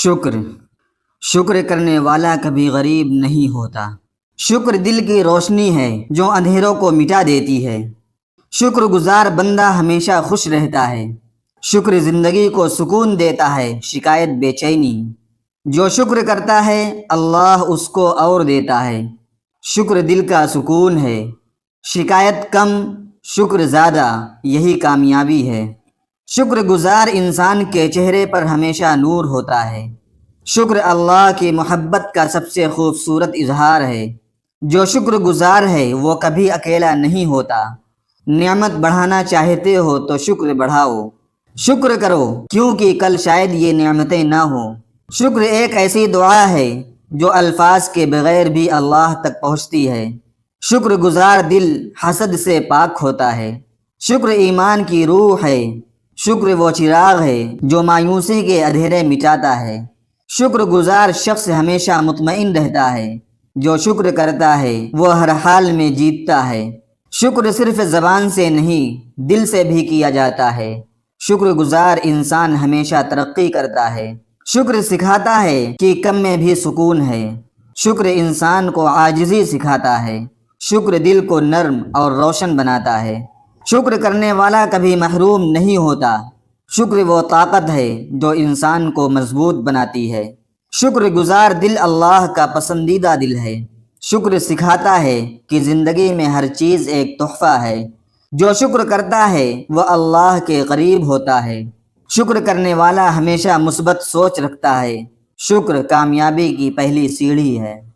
شکر شکر کرنے والا کبھی غریب نہیں ہوتا۔ شکر دل کی روشنی ہے جو اندھیروں کو مٹا دیتی ہے۔ شکر گزار بندہ ہمیشہ خوش رہتا ہے۔ شکر زندگی کو سکون دیتا ہے، شکایت بے چینی۔ جو شکر کرتا ہے اللہ اس کو اور دیتا ہے۔ شکر دل کا سکون ہے، شکایت کم، شکر زیادہ، یہی کامیابی ہے۔ شکر گزار انسان کے چہرے پر ہمیشہ نور ہوتا ہے۔ شکر اللہ کی محبت کا سب سے خوبصورت اظہار ہے۔ جو شکر گزار ہے وہ کبھی اکیلا نہیں ہوتا۔ نعمت بڑھانا چاہتے ہو تو شکر بڑھاؤ۔ شکر کرو کیونکہ کل شاید یہ نعمتیں نہ ہوں۔ شکر ایک ایسی دعا ہے جو الفاظ کے بغیر بھی اللہ تک پہنچتی ہے۔ شکر گزار دل حسد سے پاک ہوتا ہے۔ شکر ایمان کی روح ہے۔ شکر وہ چراغ ہے جو مایوسی کے اندھیرے مٹاتا ہے۔ شکر گزار شخص ہمیشہ مطمئن رہتا ہے۔ جو شکر کرتا ہے وہ ہر حال میں جیتتا ہے۔ شکر صرف زبان سے نہیں، دل سے بھی کیا جاتا ہے۔ شکر گزار انسان ہمیشہ ترقی کرتا ہے۔ شکر سکھاتا ہے کہ کم میں بھی سکون ہے۔ شکر انسان کو عاجزی سکھاتا ہے۔ شکر دل کو نرم اور روشن بناتا ہے۔ شکر کرنے والا کبھی محروم نہیں ہوتا۔ شکر وہ طاقت ہے جو انسان کو مضبوط بناتی ہے۔ شکر گزار دل اللہ کا پسندیدہ دل ہے۔ شکر سکھاتا ہے کہ زندگی میں ہر چیز ایک تحفہ ہے۔ جو شکر کرتا ہے وہ اللہ کے قریب ہوتا ہے۔ شکر کرنے والا ہمیشہ مثبت سوچ رکھتا ہے۔ شکر کامیابی کی پہلی سیڑھی ہے۔